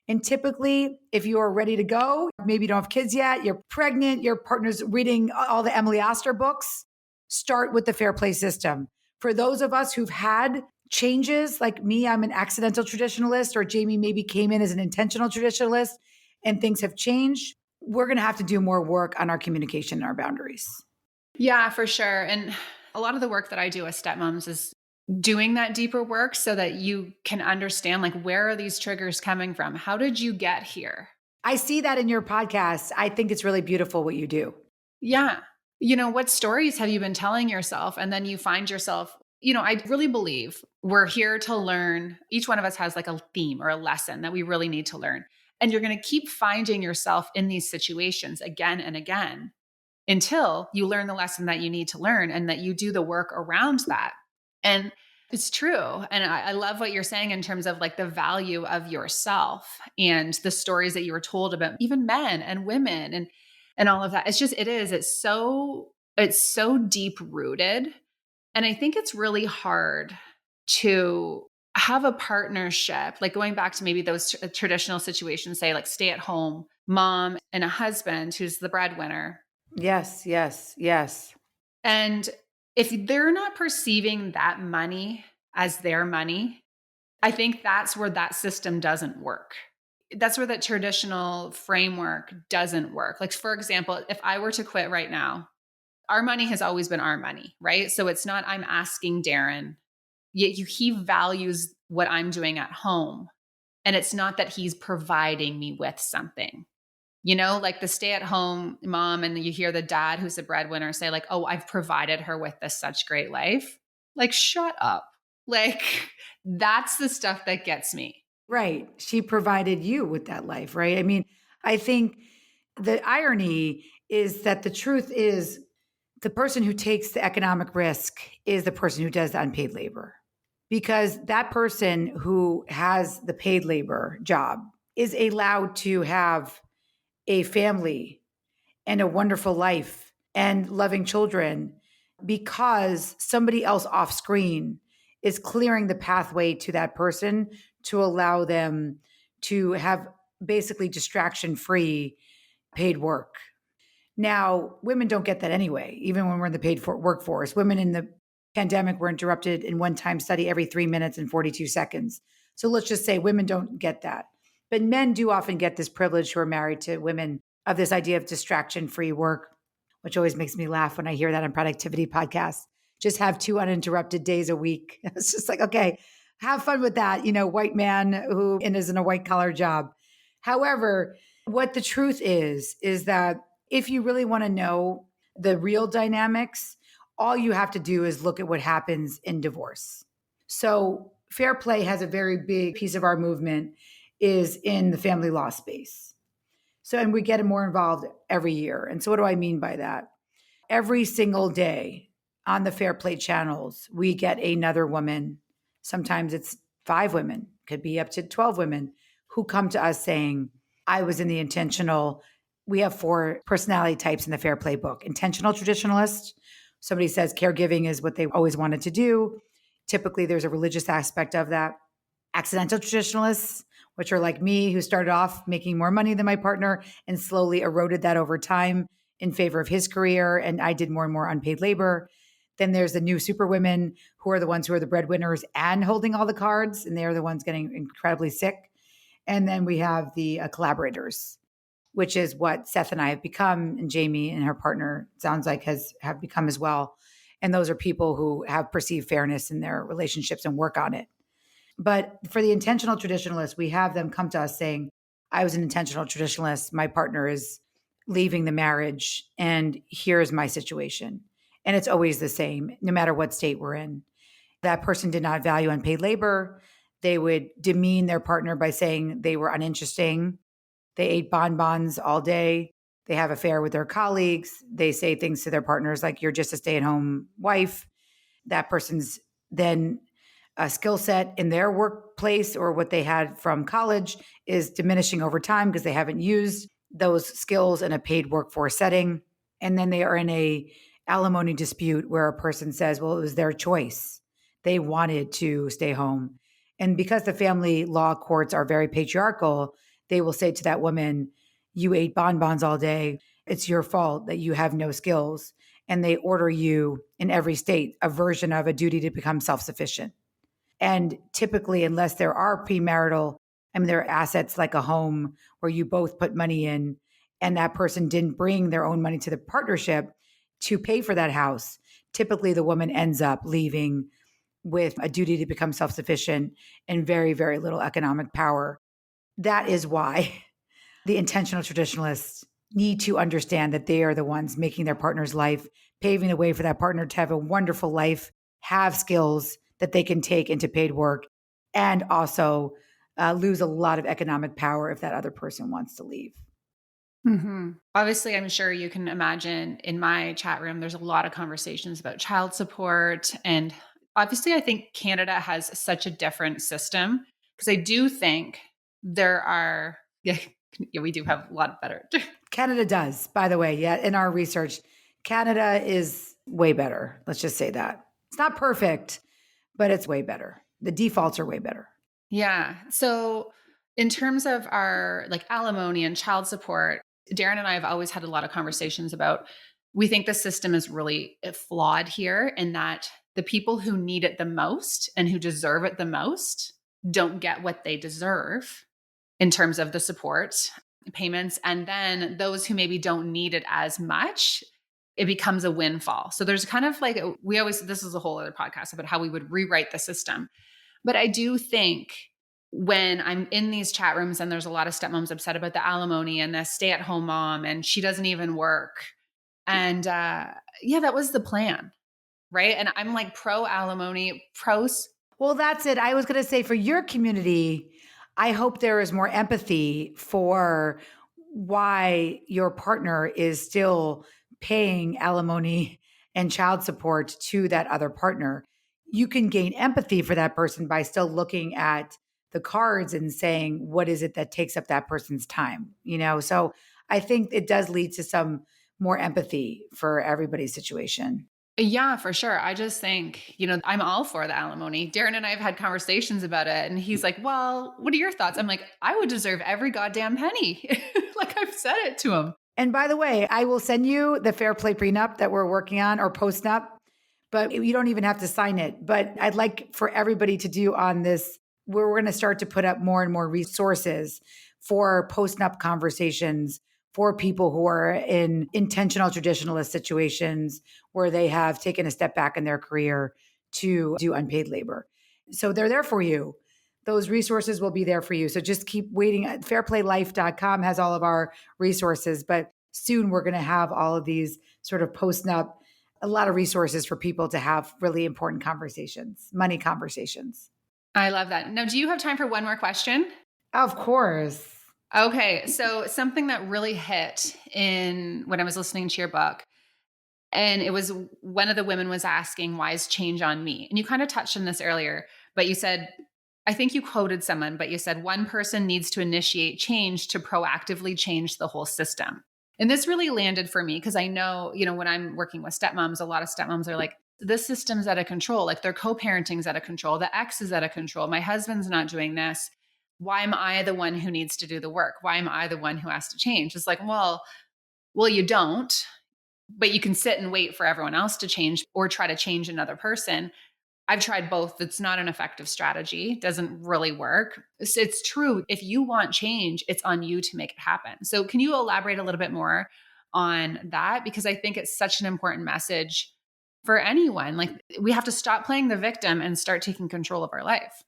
And typically, if you are ready to go, maybe you don't have kids yet, you're pregnant, your partner's reading all the Emily Oster books, start with the fair play system. For those of us who've had changes, like me, I'm an accidental traditionalist, or Jamie maybe came in as an intentional traditionalist and things have changed, we're going to have to do more work on our communication and our boundaries. Yeah, for sure. And a lot of the work that I do with stepmoms is doing that deeper work so that you can understand, like, where are these triggers coming from? How did you get here? I see that in your podcast. I think it's really beautiful what you do. Yeah. What stories have you been telling yourself? And then you find yourself, I really believe we're here to learn. Each one of us has like a theme or a lesson that we really need to learn. And you're going to keep finding yourself in these situations again and again until you learn the lesson that you need to learn and that you do the work around that. And it's true. And I love what you're saying in terms of like the value of yourself and the stories that you were told about even men and women and all of that. It's so deep rooted. And I think it's really hard to have a partnership, like going back to maybe those traditional situations, say like stay at home mom and a husband who's the breadwinner. Yes, yes, yes. And if they're not perceiving that money as their money, I think that's where that system doesn't work. That's where that traditional framework doesn't work. Like, for example, if I were to quit right now, our money has always been our money, right? So it's not I'm asking Darren, yet he values what I'm doing at home. And it's not that he's providing me with something. Like the stay-at-home mom, and you hear the dad who's the breadwinner say like, oh, I've provided her with this such great life. Like, shut up. Like, that's the stuff that gets me. Right. She provided you with that life, right? I mean, I think the irony is that the truth is the person who takes the economic risk is the person who does the unpaid labor. Because that person who has the paid labor job is allowed to have a family and a wonderful life and loving children because somebody else off screen is clearing the pathway to that person to allow them to have basically distraction-free paid work. Now, women don't get that anyway, even when we're in the paid workforce. Women in the pandemic were interrupted in one-time study every 3 minutes and 42 seconds. So let's just say women don't get that. But men do often get this privilege who are married to women of this idea of distraction-free work, which always makes me laugh when I hear that on productivity podcasts. Just have 2 uninterrupted days a week. It's just like, okay, have fun with that, white man who is in a white collar job. However, what the truth is that if you really want to know the real dynamics, all you have to do is look at what happens in divorce. So fair play has a very big piece of our movement is in the family law space. So, and we get more involved every year. And so what do I mean by that? Every single day on the Fair Play channels, we get another woman. Sometimes it's 5 women, could be up to 12 women who come to us saying, I was in the intentional. We have 4 personality types in the Fair Play book. Intentional traditionalist. Somebody says caregiving is what they always wanted to do. Typically, there's a religious aspect of that. accidental traditionalists, which are like me, who started off making more money than my partner and slowly eroded that over time in favor of his career. And I did more and more unpaid labor. Then there's the new super women who are the ones who are the breadwinners and holding all the cards, and they're the ones getting incredibly sick. And then we have the collaborators, which is what Seth and I have become, and Jamie and her partner sounds like have become as well. And those are people who have perceived fairness in their relationships and work on it. But for the intentional traditionalists, we have them come to us saying, I was an intentional traditionalist. My partner is leaving the marriage, and here's my situation. And it's always the same, no matter what state we're in. That person did not value unpaid labor. They would demean their partner by saying they were uninteresting. They ate bonbons all day. They have affair with their colleagues. They say things to their partners like, you're just a stay-at-home wife. That person's then a skill set in their workplace or what they had from college is diminishing over time because they haven't used those skills in a paid workforce setting. And then they are in a alimony dispute where a person says, well, it was their choice. They wanted to stay home. And because the family law courts are very patriarchal, they will say to that woman, you ate bonbons all day. It's your fault that you have no skills. And they order you in every state a version of a duty to become self-sufficient. And typically, unless there are premarital, there are assets like a home where you both put money in and that person didn't bring their own money to the partnership to pay for that house. Typically, the woman ends up leaving with a duty to become self-sufficient and very, very little economic power. That is why the intentional traditionalists need to understand that they are the ones making their partner's life, paving the way for that partner to have a wonderful life, have skills that they can take into paid work, and also lose a lot of economic power if that other person wants to leave. Mm-hmm. Obviously, I'm sure you can imagine in my chat room, there's a lot of conversations about child support. And obviously, I think Canada has such a different system because I do think there are, yeah, we do have a lot better. Canada does, by the way. Yeah, in our research, Canada is way better. Let's just say that. It's not perfect, but it's way better. The defaults are way better. Yeah. So in terms of our like alimony and child support, Darren and I have always had a lot of conversations about, we think the system is really flawed here in that the people who need it the most and who deserve it the most don't get what they deserve in terms of the support payments. And then those who maybe don't need it as much, it becomes a windfall. So there's kind of like, this is a whole other podcast about how we would rewrite the system. But I do think when I'm in these chat rooms and there's a lot of stepmoms upset about the alimony and the stay-at-home mom and she doesn't even work. And that was the plan, right? And I'm like pro alimony, Well, that's it. I was going to say for your community, I hope there is more empathy for why your partner is still paying alimony and child support to that other partner. You can gain empathy for that person by still looking at the cards and saying, what is it that takes up that person's time? So I think it does lead to some more empathy for everybody's situation. Yeah, for sure. I just think, I'm all for the alimony. Darren and I have had conversations about it. And he's like, well, what are your thoughts? I'm like, I would deserve every goddamn penny. Like I've said it to him. And by the way, I will send you the Fair Play prenup that we're working on or postnup, but you don't even have to sign it. But I'd like for everybody to do on this, where we're going to start to put up more and more resources for postnup conversations for people who are in intentional traditionalist situations where they have taken a step back in their career to do unpaid labor. So they're there for you. Those resources will be there for you. So just keep waiting. Fairplaylife.com has all of our resources, but soon we're going to have all of these sort of postnup, a lot of resources for people to have really important conversations, money conversations. I love that. Now, do you have time for one more question? Of course. Okay. So something that really hit in when I was listening to your book, and it was one of the women was asking, why is change on me? And you kind of touched on this earlier, but you said, I think you quoted someone, but you said one person needs to initiate change to proactively change the whole system. And this really landed for me because I know, when I'm working with stepmoms, a lot of stepmoms are like, this system's out of control. Like their co-parenting's out of control. The ex is out of control. My husband's not doing this. Why am I the one who needs to do the work? Why am I the one who has to change? It's like, well, you don't, but you can sit and wait for everyone else to change or try to change another person. I've tried both. It's not an effective strategy. Doesn't really work. It's true. If you want change, it's on you to make it happen. So can you elaborate a little bit more on that? Because I think it's such an important message for anyone. Like we have to stop playing the victim and start taking control of our life.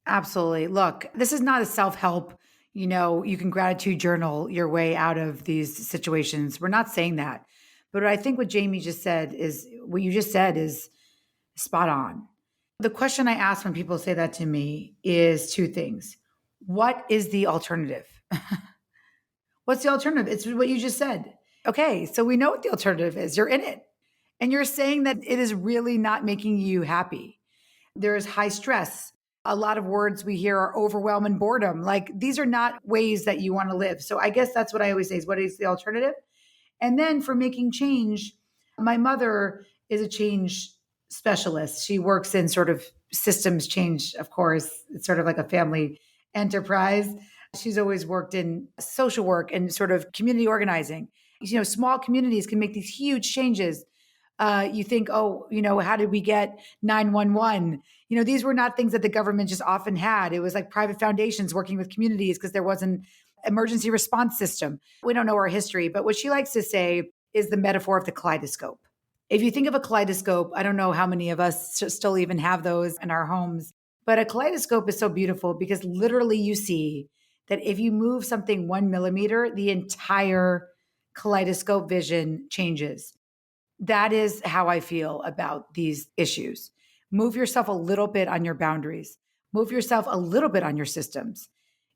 Absolutely. Look, this is not a self-help, you can gratitude journal your way out of these situations. We're not saying that. But I think what Jamie just said is what you just said is spot on. The question I ask when people say that to me is two things. What is the alternative? What's the alternative? It's what you just said. Okay, so we know what the alternative is. You're in it. And you're saying that it is really not making you happy. There is high stress. A lot of words we hear are overwhelm and boredom. Like these are not ways that you want to live. So I guess that's what I always say is what is the alternative? And then for making change, my mother is a change specialist. She works in sort of systems change, of course. It's sort of like a family enterprise. She's always worked in social work and sort of community organizing. Small communities can make these huge changes. You think, how did we get 911? These were not things that the government just often had. It was like private foundations working with communities because there wasn't emergency response system. We don't know our history, but what she likes to say is the metaphor of the kaleidoscope. If you think of a kaleidoscope, I don't know how many of us still even have those in our homes, but a kaleidoscope is so beautiful because literally you see that if you move something 1 millimeter, the entire kaleidoscope vision changes. That is how I feel about these issues. Move yourself a little bit on your boundaries. Move yourself a little bit on your systems.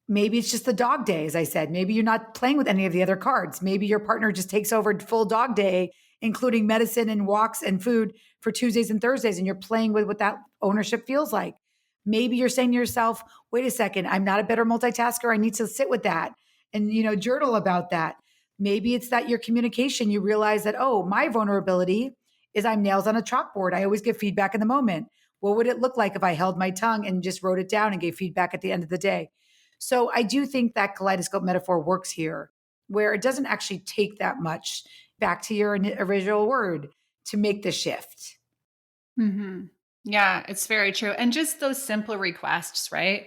Maybe it's just the dog day, as I said. Maybe you're not playing with any of the other cards. Maybe your partner just takes over full dog day, including medicine and walks and food for Tuesdays and Thursdays, and you're playing with what that ownership feels like. Maybe you're saying to yourself, wait a second, I'm not a better multitasker. I need to sit with that and, journal about that. Maybe it's that your communication, you realize that, my vulnerability is I'm nails on a chalkboard. I always give feedback in the moment. What would it look like if I held my tongue and just wrote it down and gave feedback at the end of the day? So I do think that kaleidoscope metaphor works here, where it doesn't actually take that much, back to your original word, to make the shift. Mm-hmm. Yeah, it's very true. And just those simple requests, right?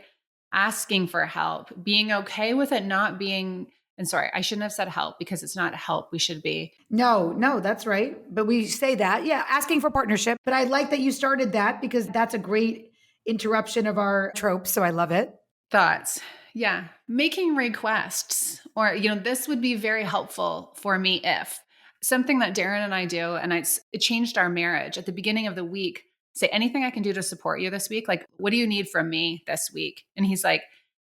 Asking for help, being okay with it not being, and sorry, I shouldn't have said help because it's not help. We should be. No, that's right. But we say that. Yeah, asking for partnership. But I like that you started that because that's a great interruption of our tropes. So I love it. Thoughts. Yeah. Making requests, or, this would be very helpful for me if something that Darren and I do, and it changed our marriage at the beginning of the week. Say anything I can do to support you this week. Like, what do you need from me this week? And he's like,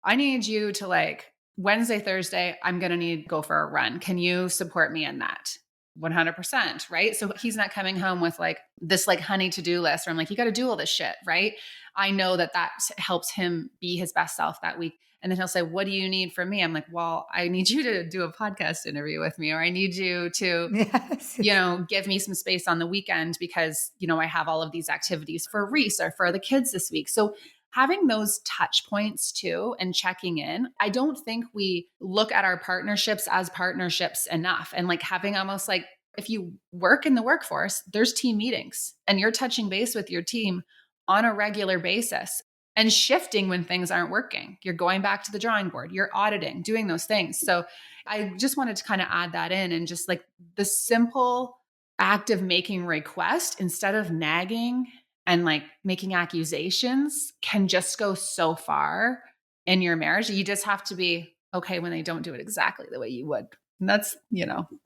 I need you to Wednesday, Thursday, I'm going to need to go for a run. Can you support me in that? 100%. Right. So he's not coming home with this honey to-do list where I'm like, you got to do all this shit. Right. I know that helps him be his best self that week. And then he'll say, what do you need from me? I'm like, well, I need you to do a podcast interview with me, or I need you to, Yes. give me some space on the weekend because, I have all of these activities for Reese or for the kids this week. So having those touch points too and checking in, I don't think we look at our partnerships as partnerships enough. And having almost if you work in the workforce, there's team meetings and you're touching base with your team on a regular basis and shifting when things aren't working. You're going back to the drawing board, you're auditing, doing those things. So I just wanted to kind of add that in, and just the simple act of making request instead of nagging and making accusations can just go so far in your marriage. You just have to be okay when they don't do it exactly the way you would. And that's,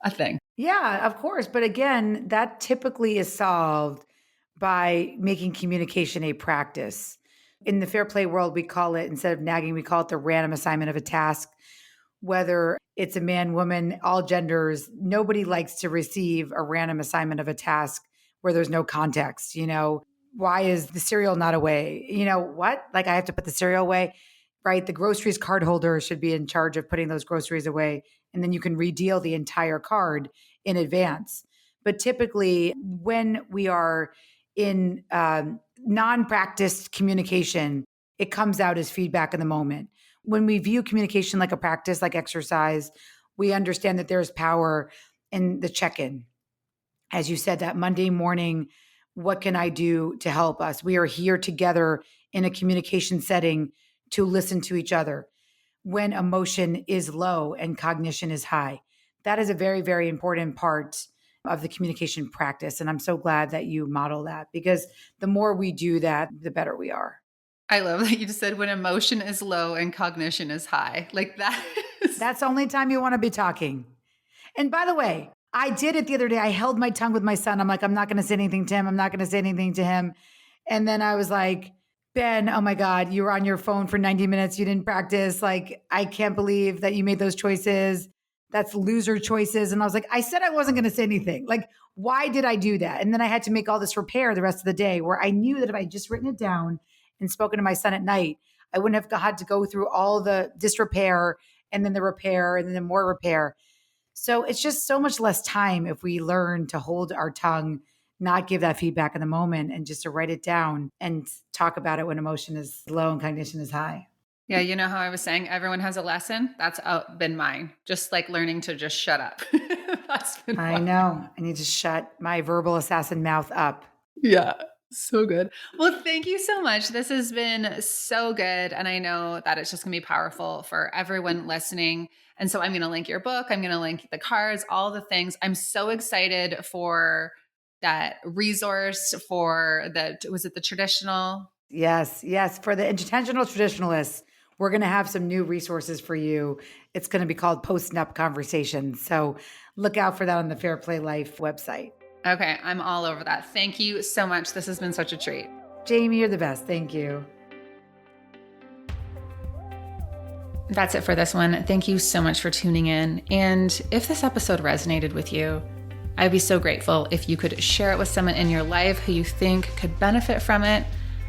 a thing. Yeah, of course. But again, that typically is solved by making communication a practice. In the fair play world, we call it, instead of nagging, we call it the random assignment of a task. Whether it's a man, woman, all genders, nobody likes to receive a random assignment of a task where there's no context. Why is the cereal not away? What? I have to put the cereal away, right? The groceries card holder should be in charge of putting those groceries away. And then you can redeal the entire card in advance. But typically when we are in non-practiced communication, it comes out as feedback in the moment. When we view communication like a practice, like exercise, we understand that there's power in the check-in. As you said, that Monday morning, what can I do to help us? We are here together in a communication setting to listen to each other when emotion is low and cognition is high. That is a very, very important part of the communication practice. And I'm so glad that you model that, because the more we do that, the better we are. I love that you just said when emotion is low and cognition is high. Like that. That's the only time you want to be talking. And by the way, I did it the other day. I held my tongue with my son. I'm like, I'm not going to say anything to him. I'm not going to say anything to him. And then I was like, Ben, oh my God, you were on your phone for 90 minutes. You didn't practice. Like, I can't believe that you made those choices. That's loser choices. And I was like, I said I wasn't going to say anything. Like, why did I do that? And then I had to make all this repair the rest of the day, where I knew that if I had just written it down and spoken to my son at night, I wouldn't have had to go through all the disrepair and then the repair and then the more repair. So it's just so much less time if we learn to hold our tongue, not give that feedback in the moment, and just to write it down and talk about it when emotion is low and cognition is high. Yeah, you know how I was saying everyone has a lesson? That's been mine. Just like learning to just shut up. That's been I know. I need to shut my verbal assassin mouth up. Yeah, so good. Well, thank you so much. This has been so good. And I know that it's just going to be powerful for everyone listening. And so I'm going to link your book. I'm going to link the cards, all the things. I'm so excited for that resource for was it the traditional? Yes. For the intentional traditionalists, we're going to have some new resources for you. It's going to be called Post-Nup Conversations. So look out for that on the Fair Play Life website. Okay. I'm all over that. Thank you so much. This has been such a treat. Jamie, you're the best. Thank you. That's it for this one. Thank you so much for tuning in. And if this episode resonated with you, I'd be so grateful if you could share it with someone in your life who you think could benefit from it.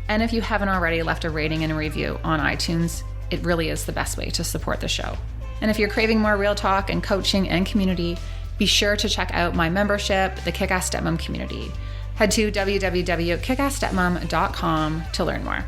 And if you haven't already left a rating and a review on iTunes, it really is the best way to support the show. And if you're craving more real talk and coaching and community, be sure to check out my membership, the Kick-Ass Stepmom Community. Head to www.kickassstepmom.com to learn more.